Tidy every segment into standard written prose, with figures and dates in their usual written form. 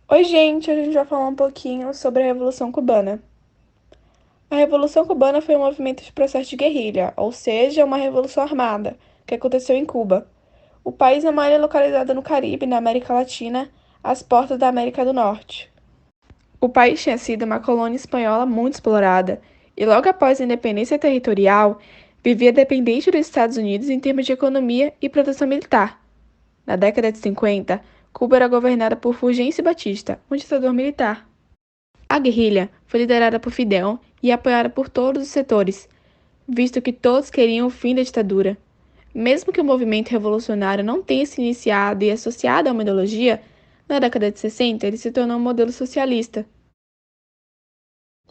Oi, gente, hoje a gente vai falar um pouquinho sobre a Revolução Cubana. A Revolução Cubana foi um movimento de processo de guerrilha, ou seja, uma revolução armada, que aconteceu em Cuba. O país é uma ilha localizada no Caribe, na América Latina, às portas da América do Norte. O país tinha sido uma colônia espanhola muito explorada, e logo após a independência territorial, vivia dependente dos Estados Unidos em termos de economia e proteção militar. Na década de 50, Cuba era governada por Fulgêncio Batista, um ditador militar. A guerrilha foi liderada por Fidel e apoiada por todos os setores, visto que todos queriam o fim da ditadura. Mesmo que o movimento revolucionário não tenha se iniciado e associado a uma ideologia, na década de 60 ele se tornou um modelo socialista.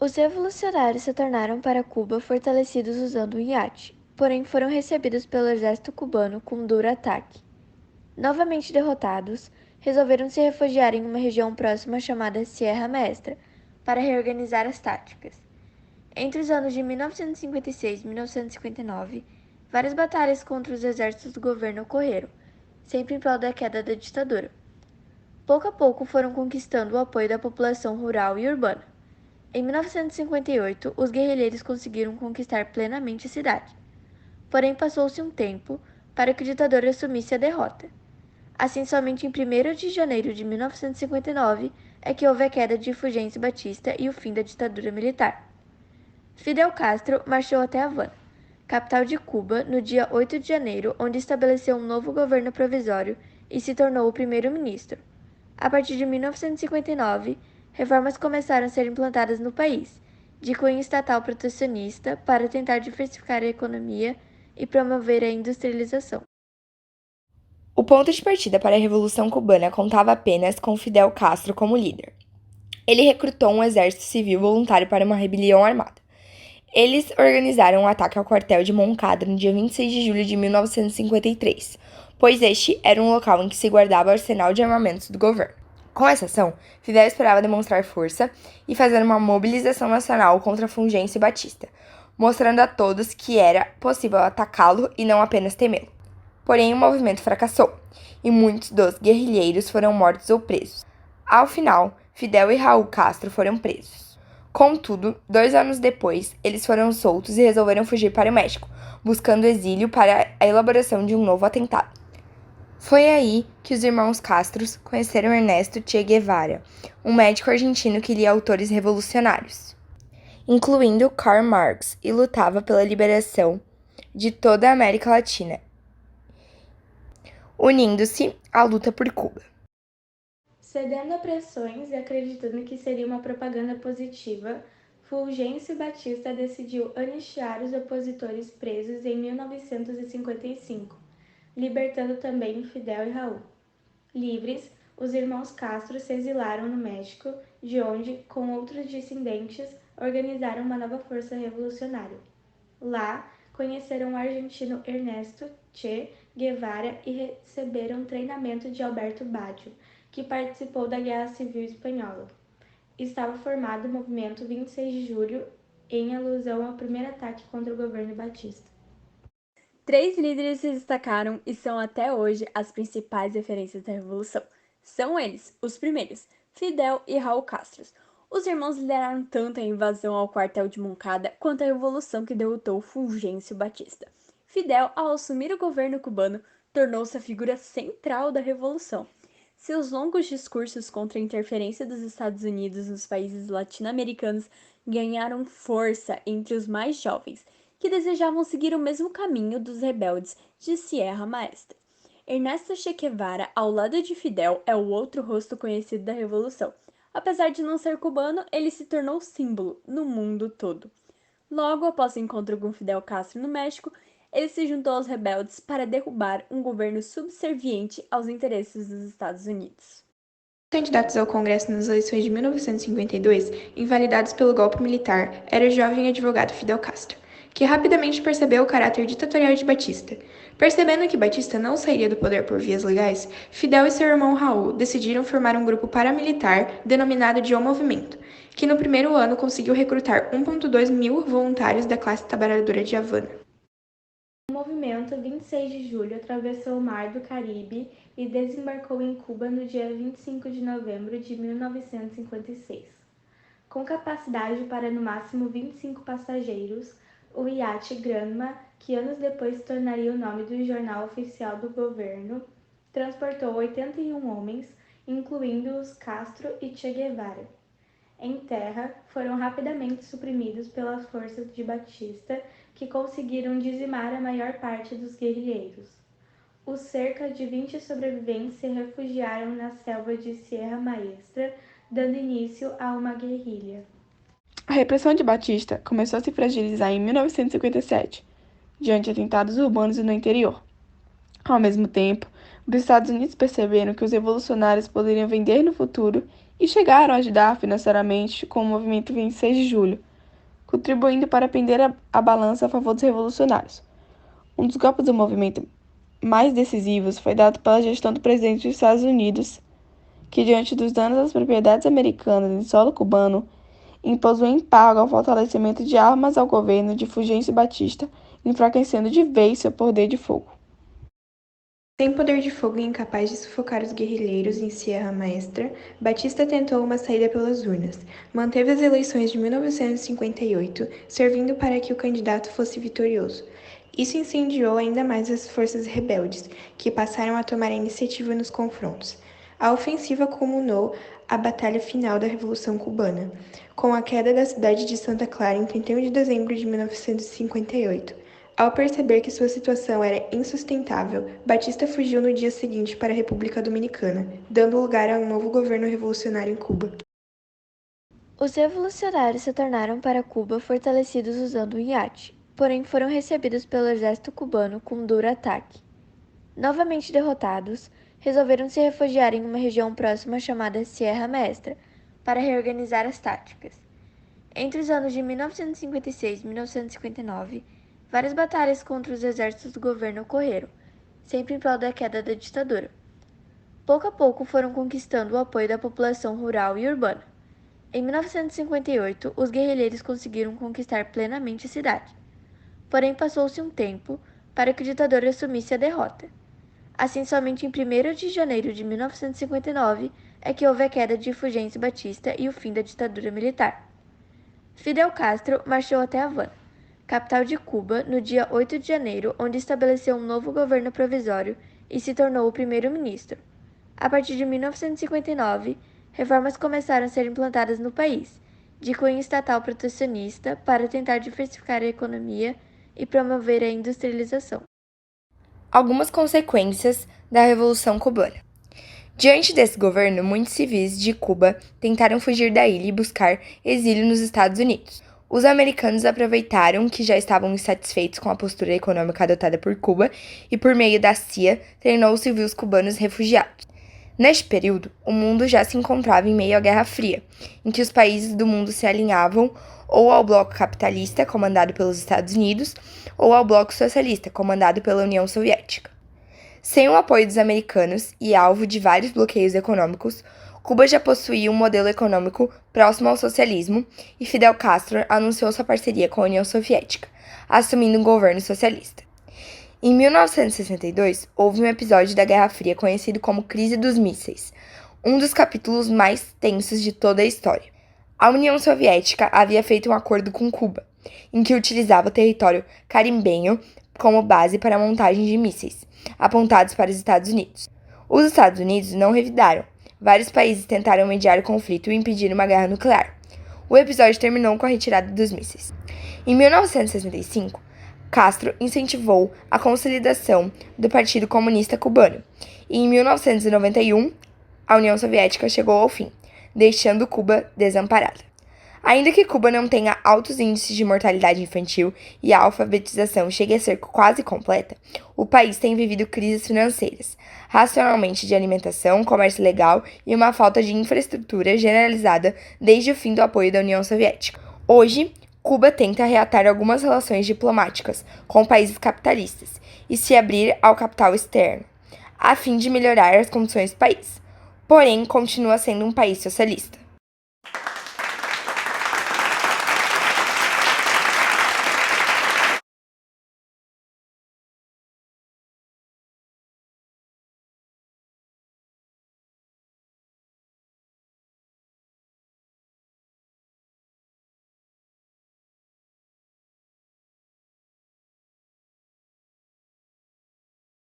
Os revolucionários se tornaram para Cuba fortalecidos usando um iate, porém foram recebidos pelo exército cubano com um duro ataque. Novamente derrotados, resolveram se refugiar em uma região próxima chamada Sierra Maestra para reorganizar as táticas. Entre os anos de 1956 e 1959, várias batalhas contra os exércitos do governo ocorreram, sempre em prol da queda da ditadura. Pouco a pouco foram conquistando o apoio da população rural e urbana. Em 1958, os guerrilheiros conseguiram conquistar plenamente a cidade. Porém, passou-se um tempo para que o ditador assumisse a derrota. Assim, somente em 1º de janeiro de 1959 é que houve a queda de Fulgêncio Batista e o fim da ditadura militar. Fidel Castro marchou até Havana, capital de Cuba, no dia 8 de janeiro, onde estabeleceu um novo governo provisório e se tornou o primeiro-ministro. A partir de 1959, reformas começaram a ser implantadas no país, de cunho estatal protecionista, para tentar diversificar a economia e promover a industrialização. O ponto de partida para a Revolução Cubana contava apenas com Fidel Castro como líder. Ele recrutou um exército civil voluntário para uma rebelião armada. Eles organizaram um ataque ao quartel de Moncada no dia 26 de julho de 1953, pois este era um local em que se guardava o arsenal de armamentos do governo. Com essa ação, Fidel esperava demonstrar força e fazer uma mobilização nacional contra Fulgêncio Batista, mostrando a todos que era possível atacá-lo e não apenas temê-lo. Porém, o movimento fracassou, e muitos dos guerrilheiros foram mortos ou presos. Ao final, Fidel e Raul Castro foram presos. Contudo, 2 anos depois, eles foram soltos e resolveram fugir para o México, buscando exílio para a elaboração de um novo atentado. Foi aí que os irmãos Castros conheceram Ernesto Che Guevara, um médico argentino que lia autores revolucionários, incluindo Karl Marx, e lutava pela liberação de toda a América Latina, unindo-se à luta por Cuba. Cedendo a pressões e acreditando que seria uma propaganda positiva, Fulgêncio Batista decidiu anistiar os opositores presos em 1955, libertando também Fidel e Raul. Livres, os irmãos Castro se exilaram no México, de onde, com outros dissidentes, organizaram uma nova força revolucionária. Lá, conheceram o argentino Ernesto Che Guevara e receberam treinamento de Alberto Baggio, que participou da Guerra Civil Espanhola. Estava formado o movimento 26 de julho, em alusão ao primeiro ataque contra o governo Batista. Três líderes se destacaram e são até hoje as principais referências da Revolução. São eles, os primeiros, Fidel e Raul Castro. Os irmãos lideraram tanto a invasão ao quartel de Moncada quanto a revolução que derrotou Fulgêncio Batista. Fidel, ao assumir o governo cubano, tornou-se a figura central da Revolução. Seus longos discursos contra a interferência dos Estados Unidos nos países latino-americanos ganharam força entre os mais jovens, que desejavam seguir o mesmo caminho dos rebeldes de Sierra Maestra. Ernesto Che Guevara, ao lado de Fidel, é o outro rosto conhecido da Revolução. Apesar de não ser cubano, ele se tornou símbolo no mundo todo. Logo após o encontro com Fidel Castro no México, ele se juntou aos rebeldes para derrubar um governo subserviente aos interesses dos Estados Unidos. Candidatos ao Congresso nas eleições de 1952, invalidados pelo golpe militar, era o jovem advogado Fidel Castro, que rapidamente percebeu o caráter ditatorial de Batista. Percebendo que Batista não sairia do poder por vias legais, Fidel e seu irmão Raul decidiram formar um grupo paramilitar denominado de O Movimento, que no primeiro ano conseguiu recrutar 1,2 mil voluntários da classe trabalhadora de Havana. O movimento 26 de julho atravessou o Mar do Caribe e desembarcou em Cuba no dia 25 de novembro de 1956. Com capacidade para no máximo 25 passageiros, o iate Granma, que anos depois se tornaria o nome do jornal oficial do governo, transportou 81 homens, incluindo-os Castro e Che Guevara. Em terra, foram rapidamente suprimidos pelas forças de Batista, que conseguiram dizimar a maior parte dos guerrilheiros. Os cerca de 20 sobreviventes se refugiaram na selva de Sierra Maestra, dando início a uma guerrilha. A repressão de Batista começou a se fragilizar em 1957, diante de atentados urbanos e no interior. Ao mesmo tempo, os Estados Unidos perceberam que os revolucionários poderiam vender no futuro e chegaram a ajudar financeiramente com o movimento 26 de julho, contribuindo para pender a balança a favor dos revolucionários. Um dos golpes do movimento mais decisivos foi dado pela gestão do presidente dos Estados Unidos, que, diante dos danos às propriedades americanas em solo cubano, impôs um embargo ao fortalecimento de armas ao governo de Fulgêncio Batista, enfraquecendo de vez seu poder de fogo. Sem poder de fogo e incapaz de sufocar os guerrilheiros em Sierra Maestra, Batista tentou uma saída pelas urnas. Manteve as eleições de 1958, servindo para que o candidato fosse vitorioso. Isso incendiou ainda mais as forças rebeldes, que passaram a tomar a iniciativa nos confrontos. A ofensiva culminou a batalha final da Revolução Cubana, com a queda da cidade de Santa Clara em 31 de dezembro de 1958. Ao perceber que sua situação era insustentável, Batista fugiu no dia seguinte para a República Dominicana, dando lugar a um novo governo revolucionário em Cuba. Os revolucionários se tornaram para Cuba fortalecidos usando um iate, porém foram recebidos pelo exército cubano com um duro ataque. Novamente derrotados, resolveram se refugiar em uma região próxima chamada Sierra Maestra, para reorganizar as táticas. Entre os anos de 1956 e 1959, várias batalhas contra os exércitos do governo ocorreram, sempre em prol da queda da ditadura. Pouco a pouco foram conquistando o apoio da população rural e urbana. Em 1958, os guerrilheiros conseguiram conquistar plenamente a cidade. Porém, passou-se um tempo para que o ditador assumisse a derrota. Assim, somente em 1º de janeiro de 1959 é que houve a queda de Fulgêncio Batista e o fim da ditadura militar. Fidel Castro marchou até Havana, capital de Cuba, no dia 8 de janeiro, onde estabeleceu um novo governo provisório e se tornou o primeiro-ministro. A partir de 1959, reformas começaram a ser implantadas no país, de cunho estatal protecionista, para tentar diversificar a economia e promover a industrialização. Algumas consequências da Revolução Cubana. Diante desse governo, muitos civis de Cuba tentaram fugir da ilha e buscar exílio nos Estados Unidos. Os americanos aproveitaram que já estavam insatisfeitos com a postura econômica adotada por Cuba e, por meio da CIA, treinou os civis cubanos refugiados. Neste período, o mundo já se encontrava em meio à Guerra Fria, em que os países do mundo se alinhavam ou ao bloco capitalista, comandado pelos Estados Unidos, ou ao bloco socialista, comandado pela União Soviética. Sem o apoio dos americanos e alvo de vários bloqueios econômicos, Cuba já possuía um modelo econômico próximo ao socialismo e Fidel Castro anunciou sua parceria com a União Soviética, assumindo um governo socialista. Em 1962, houve um episódio da Guerra Fria conhecido como Crise dos Mísseis, um dos capítulos mais tensos de toda a história. A União Soviética havia feito um acordo com Cuba, em que utilizava o território carimbenho como base para a montagem de mísseis, apontados para os Estados Unidos. Os Estados Unidos não revidaram. Vários países tentaram mediar o conflito e impedir uma guerra nuclear. O episódio terminou com a retirada dos mísseis. Em 1965, Castro incentivou a consolidação do Partido Comunista Cubano, e em 1991, a União Soviética chegou ao fim, deixando Cuba desamparada. Ainda que Cuba não tenha altos índices de mortalidade infantil e a alfabetização chegue a ser quase completa, o país tem vivido crises financeiras, racionamento de alimentação, comércio ilegal e uma falta de infraestrutura generalizada desde o fim do apoio da União Soviética. Hoje, Cuba tenta reatar algumas relações diplomáticas com países capitalistas e se abrir ao capital externo, a fim de melhorar as condições do país. Porém, continua sendo um país socialista.